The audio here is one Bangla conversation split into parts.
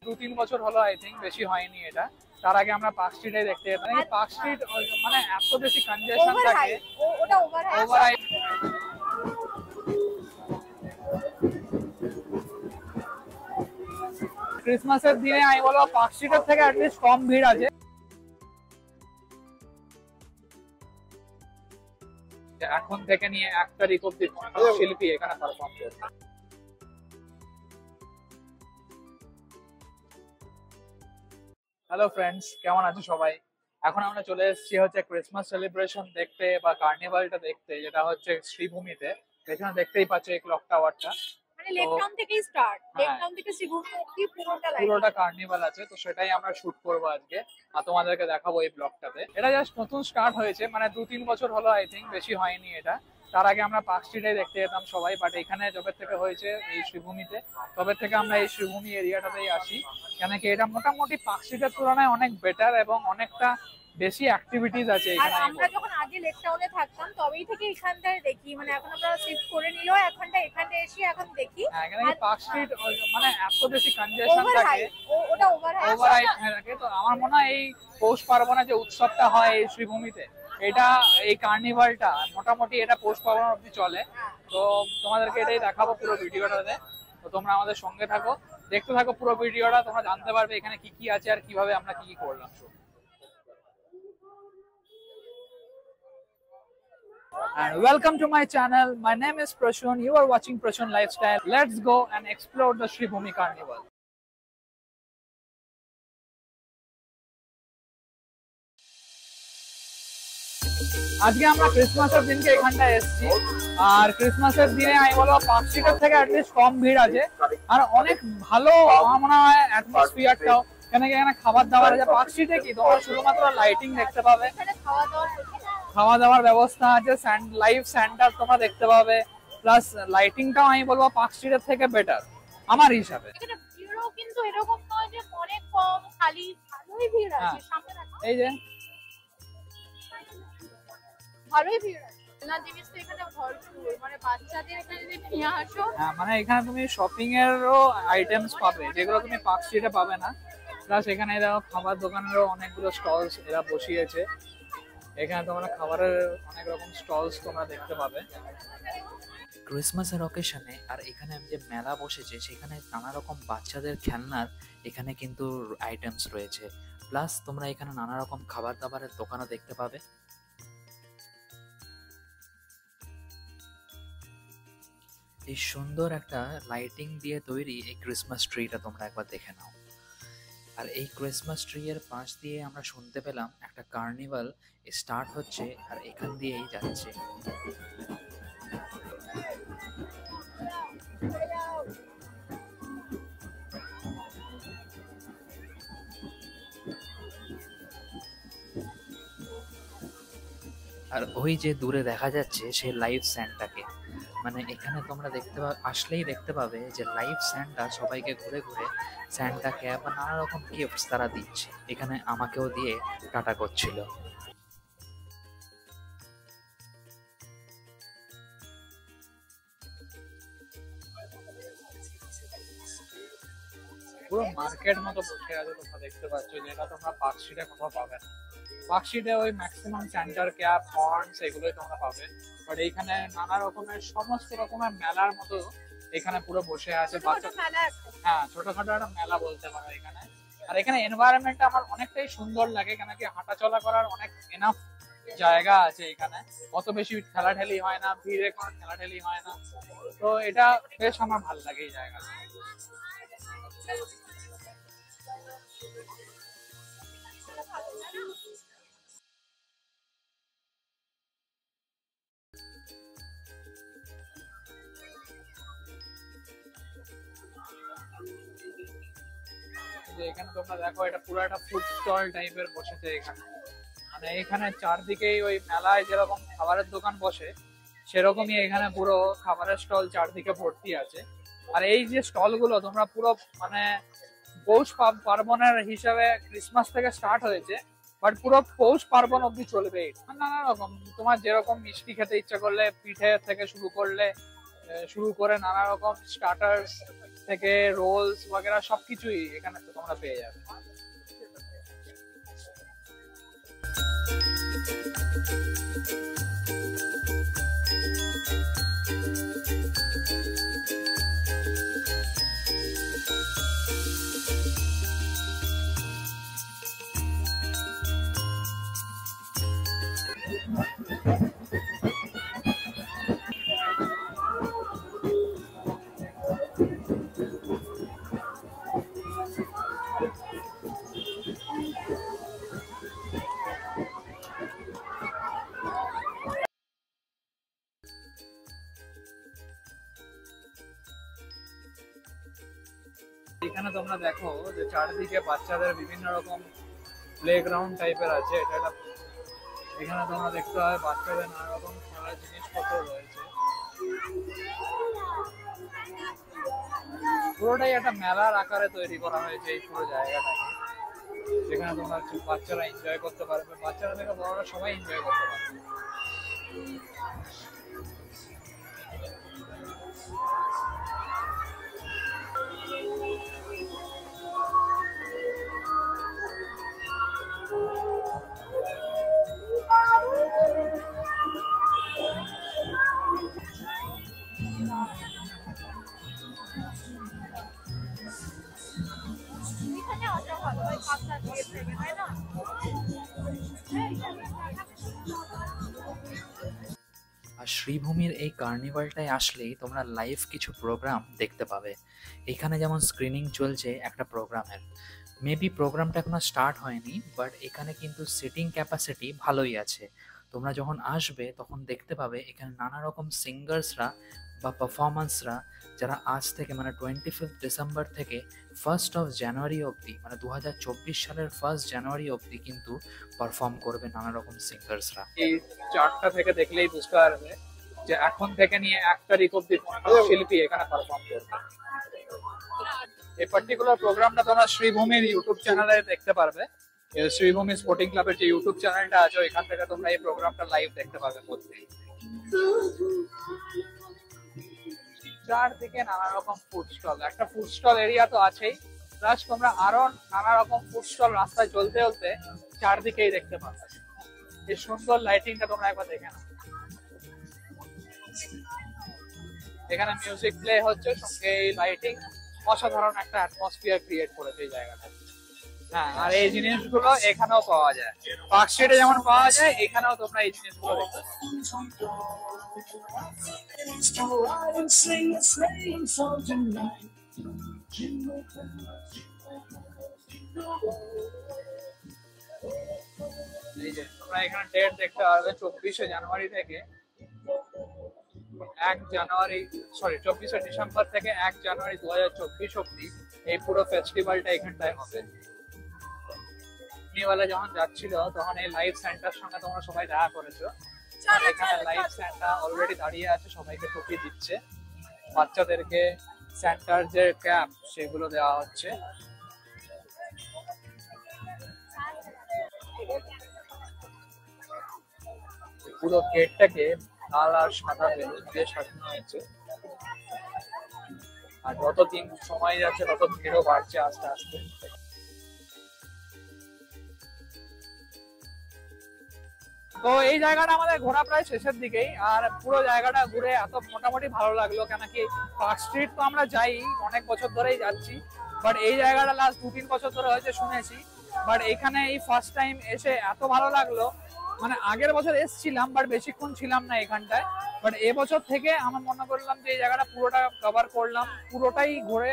2-3 বছর হলো, আই থিঙ্ক বেশি হয়নি এটা। তার আগে আমরা পার্ক স্ট্রিটে দেখতে যেতাম। এই পার্ক স্ট্রিট মানে এত বেশি কনজেশন থাকে, ওটা ওভারহাইপ। ক্রিসমাসের দিনে আমি বলবো পার্ক স্ট্রিটের থেকে অ্যাটলিস্ট কম ভিড় আছে। এখন থেকে নিয়ে 1 তারিখ অব্দি শিল্পী এখানে পারফর্ম করবে। হ্যালো ফ্রেন্ডস, কেমন আছো সবাই? এখন আমরা চলে এসেছি হচ্ছে ক্রিসমাস সেলিব্রেশন দেখতে বা কার্নিভালটা দেখতে, যেটা হচ্ছে শ্রীভূমিতে। এখানে দেখতেই পাচ্ছ এই ক্লক টাওয়ারটা, মানে লেক টাউন থেকেই স্টার্ট, লেক টাউন থেকে শ্রীভূমি অবধি পুরোটা কার্নিভাল আছে। তো সেটাই আমরা শুট করবো আজকে আর তোমাদেরকে দেখাবো এই ব্লগটাতে। এটা জাস্ট নতুন স্টার্ট হয়েছে, মানে 2-3 বছর হলো, আই থিঙ্ক বেশি হয়নি এটা। তার আগে আমরা পার্ক স্ট্রিটে দেখতে যেতাম সবাই, বাট এখানে যবে থেকে হয়েছে এই শ্রীভূমিতে, তবে থেকে আমরা এই শ্রীভূমি এরিয়াটাতেই আসি। কেন কি এটা মোটামুটি পার্ক স্ট্রিটের তুলনায় অনেক বেটার এবং অনেকটা বেশি অ্যাক্টিভিটিস আছে এখানে। আমরা যখন আগে লেক টাউনে থাকতাম তবেই থেকে এখানটায় দেখি, মানে এখন আমরা শিফট করে নিলেও এখানটা এখানে এসে এখন দেখি। এখানে পার্ক স্ট্রিট মানে এত বেশি কনজেশন থাকে, ওটা ওভারহাইপ থাকে। তো আমার মনে হয় এই পৌষ পার্বণে যে উৎসবটা হয় এই শ্রীভূমিতে, এটা এই কার্নিভালটা মোটামুটি এটা পৌষ পার্বণ অব্দি চলে। তো তোমাদেরকে এটাই দেখাবো পুরো ভিডিওটাতে। তো তোমরা আমাদের সঙ্গে থাকো, দেখতে থাকো পুরো ভিডিওটা, তোমরা জানতে পারবে এখানে কি কি আছে আর কিভাবে আমরা কি কি করলাম। And welcome to my channel. My name is Prashun. You are watching Prashun Lifestyle. Let's go and explore the Shribhumi Carnival. আজকে আমরা ক্রিসমাসের দিনকে এখানটায় এসেছি, আর ক্রিসমাসের দিনে আমি বলবো পার্ক স্ট্রিটের থেকে অ্যাটলিস্ট কম ভিড় আছে আর অনেক ভালো আমার মনে হয় অ্যাটমসফিয়ারটাও। কেন কি এখানে খাবার দাবার আছে। পার্ক স্ট্রিটে কি তোমরা শুধুমাত্র লাইটিং দেখতে পাবে, খাওয়া দাওয়ার ব্যবস্থা আছে, লাইভ স্যান্টা তোমরা দেখতে পাবে, প্লাস লাইটিংটাও আমি বলবো পার্ক স্ট্রিটের থেকে বেটার আমার হিসাবে। কিন্তু এরকম নয় যে অনেক কম, খালি ভালোই ভিড় আছে। সামনে দেখো, এই যে ভালোই ভিড় আছে না, জিনিস তো এখানে ভরপুর। মানে বাচ্চাদের এখানে যদি নিয়ে আসো, মানে এখানে তুমি শপিং এরও আইটেমস পাবে যেগুলো তুমি পার্ক স্ট্রিটে পাবে না। প্লাস এখানে দেখো খাবার দোকানেরও অনেকগুলো স্টলস এরা বসিয়েছে। এখানে তোমরা খাবারের অনেক রকম স্টলস তোমরা দেখতে পাবে ক্রিসমাসের অকেশনে। আর এখানে যে মেলা বসেছে সেখানে নানা রকম বাচ্চাদের খেলনার এখানে কিন্তু আইটেমস রয়েছে। প্লাস তোমরা এখানে নানা রকম খাবার দাবারের দোকানও দেখতে পাবে। এই সুন্দর একটা লাইটিং দিয়ে তৈরি এই ক্রিসমাস ট্রিটা তোমরা একবার দেখে নাও। আর এই ক্রিসমাস ট্রি এর পাশ দিয়ে আমরা শুনতে পেলাম একটা কার্নিভাল স্টার্ট হচ্ছে আর এখান দিয়েই যাচ্ছে। আর ওই যে দূরে দেখা যাচ্ছে সেই লাইভ স্যান্টাকে, মানে এখানে তোমরা আসলেই দেখতে পাবে যে লাইভ স্যান্টা সবাইকে ঘুরে ঘুরে স্যান্টা ক্যাপ বা নানা রকম গিফটস তারা দিচ্ছে। এখানে আমাকেও দিয়ে টাটা করছিল। পুরো মার্কেট মতো বসে আছে, তোমরা দেখতে পাচ্ছ, যেটা তোমরা পার্ক স্ট্রিটে কোথাও পাবে না। পার্ক স্ট্রিটে ওই ম্যাক্সিমাম সেন্টার ক্যাপ, হর্নস এগুলোই তোমরা পাবে, বাট এইখানে নানা রকমের সমস্ত রকমের মেলার মতো এখানে পুরো বসে আছে বাচ্চা। হ্যাঁ, ছোটখাটো একটা মেলা বলতে পারো এখানে। আর এখানে এনভায়রনমেন্টটা আমার অনেকটাই সুন্দর লাগে, কেন কি হাঁটাচলা করার অনেক এনাফ জায়গা আছে এখানে, অত বেশি ঠেলাঠেলি হয় না, ভিড়ে কোনো ঠেলাঠেলি হয় না। তো এটা বেশ আমার ভালো লাগে এই জায়গাটা। এখানে তোমরা দেখো এটা পুরো একটা ফুড স্টল টাইপের বসেছে এখানে। মানে এখানে চারদিকেই ওই মেলায় যেরকম খাবারের দোকান বসে সেরকমই এখানে পুরো খাবারের স্টল চারদিকে ভর্তি আছে। আর এই যে স্টল গুলো তোমরা পুরো মানে পৌষ পার্বণের হিসাবে ক্রিসমাস থেকে স্টার্ট হয়েছে, বাট পুরো পৌষ পার্বণ অব্দি চলবে। নানা রকম তোমার যেরকম মিষ্টি খেতে ইচ্ছা করলে, পিঠে থেকে শুরু করে নানা রকম স্টার্টার্স, থেকে রোলস वगैरह সবকিছুই এখানে তোমরা পেয়ে যাবে। এখানে তোমরা দেখো যে চারদিকে বাচ্চাদের বিভিন্ন রকম প্লেগ্রাউন্ড টাইপের আছে। এখানে তোমরা দেখতে পাবে বাচ্চাদের নানা রকম খেলার জিনিসপত্র রয়েছে। পুরোটাই একটা মেলার আকারে তৈরি করা হয়েছে এই পুরো জায়গাটাকে, যেখানে তোমরা বাচ্চারা এনজয় করতে পারবে, বাচ্চারা থেকে বড়রা সবাই এনজয় করতে পারবে। এখানে অত ভালো হয় পাতলা দিয়ে থেকে, তাই না? আর শ্রীভূমির এই কার্নিভালটায় আসলেই তোমরা লাইভ কিছু প্রোগ্রাম দেখতে পাবে। এখানে যেমন স্ক্রিনিং চলছে একটা প্রোগ্রামের, মেবি প্রোগ্রামটা এখনো স্টার্ট হয়নি, বাট এখানে কিন্তু সিটিং ক্যাপাসিটি ভালোই আছে। তোমরা যখন আসবে তখন দেখতে পাবে এখানে নানা রকম সিঙ্গার্সরা বা পারফরমেন্সরা, যারা আজ থেকে মানে 25 ডিসেম্বর থেকে 1 জানুয়ারি অবধি, মানে 2024 সালের 1 জানুয়ারি অবধি কিন্তু পারফর্ম করবে নানা রকম সিঙ্গার্সরা। এই চার্টটা থেকে দেখলেই বুঝতে পারবে যে এখন থেকে নিয়ে 1 তারিখ অবধি শিল্পী এখানে পারফর্ম করবে। এই পার্টিকুলার প্রোগ্রামটা তোমরা শ্রীভূমির ইউটিউব চ্যানেলে দেখতে পারবে। শ্রীভূমি স্পোর্টিং ক্লাবের যে ইউটিউব চ্যানেলটা আছে এখান থেকে তোমরা এই প্রোগ্রামটা লাইভ দেখতে পাবে প্রত্যেক। চারদিকে নানা রকম ফুড স্টল, একটা ফুড স্টল এরিয়া তো আছেই, প্লাস তোমরা আরো নানা রকম ফুড স্টল রাস্তায় চলতে চলতে চারদিকেই দেখতে পাবে। এই সুন্দর লাইটিংটা তোমরা একবার দেখে নাও। এখানে মিউজিক প্লে হচ্ছে, সঙ্গে এই লাইটিং অসাধারণ একটা অ্যাটমসফিয়ার ক্রিয়েট করেছে এই জায়গাটা। হ্যাঁ, আর এই জিনিসগুলো এখানেও পাওয়া যায়, পার্ক স্ট্রিটে যেমন পাওয়া যায় এখানেও তোমরা এই জিনিসগুলো দেখতে পাবে। এই যে তোমরা এখানে ডেট দেখতে পারবে 24 জানুয়ারি থেকে 24 ডিসেম্বর থেকে 1 জানুয়ারি 2024 অব্দি এই পুরো ফেস্টিভ্যালটা এখানটায় হবে। নিওয়ালা যখন যাচ্ছিল তখন এই লাইভ সেন্টার সঙ্গে তোমরা সবাই দেখা করেছো। এখানে লাইভ সেন্টার অলরেডি দাঁড়িয়ে আছে, সবাইকে টুপি দিচ্ছে, বাচ্চাদেরকে সেন্টার যে ক্যাপ সেগুলো দেওয়া হচ্ছে। পুরো গেটটাকে লাল আর সাদা বেলুন দিয়ে সাজানো হয়েছে। আর যত দিন সময় যাচ্ছে তত ভিড়ও বাড়ছে আস্তে আস্তে। তো এই জায়গাটা আমাদের ঘোরা প্রায় শেষের দিকেই, আর পুরো জায়গাটা ঘুরে এত মোটামুটি ভালো লাগলো, কেন কি পার্ক স্ট্রিট তো আমরা যাই অনেক বছর ধরেই যাচ্ছি, বাট এই জায়গাটা লাস্ট 2-3 বছর ধরে হয়েছে শুনেছি, বাট এখানে এই ফার্স্ট টাইম এসে এত ভালো লাগলো। মানে আগের বছর এসেছিলাম বাট বেশিক্ষণ ছিলাম না এখানটায়, বাট এবছর থেকে আমার মনে করলাম যে এই জায়গাটা পুরোটা কভার করলাম, পুরোটাই ঘুরে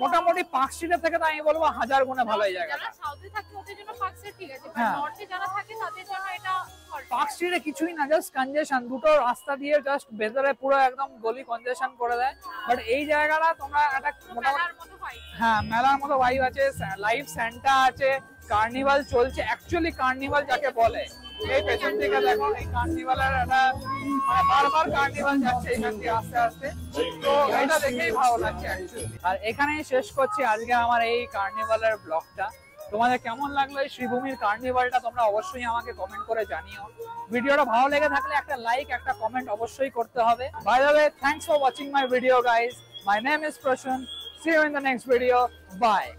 মোটামুটি পার্ক স্ট্রিটের থেকে তো আমি বলবো 1000 গুণে ভালো এই জায়গাটা। যারা সাউথে থাকে ওদের জন্য পার্ক স্ট্রিট ঠিক আছে, বাট হ্যাঁ। নর্থে যারা থাকে তাদের জন্য এটা পার্ক স্ট্রিটে কিছুই না, জাস্ট কনজেশন, দুটো রাস্তা দিয়ে জাস্ট ভেতরে পুরো একদম গলি কনজেশন করে দেয়। বাট এই জায়গাটা তোমরা একটা মোটামুটি মেলার মতো হয়। হ্যাঁ মেলার মতো ভাইব আছে, লাইভ সেন্টা আছে, কার্নিভাল চলছে, অ্যাকচুয়ালি কার্নিভাল যাকে বলে। এই পেছন থেকে দেখো এই কার্নিভালের একটা মানে বারবার কার্নিভাল যাচ্ছে এখান দিয়ে আস্তে আস্তে, তো এটা দেখেই ভালো লাগছে অ্যাকচুয়ালি। আর এখানেই শেষ করছি আজকে আমার এই কার্নিভালের ব্লগটা। তোমাদের কেমন লাগলো এই শ্রীভূমির কার্নিভালটা তোমরা অবশ্যই আমাকে কমেন্ট করে জানিও। ভিডিওটা ভালো লেগে থাকলে একটা লাইক একটা কমেন্ট অবশ্যই করতে হবে। By the way, thanks for watching my video guys. My name is Prosun. See you in the next video. Bye.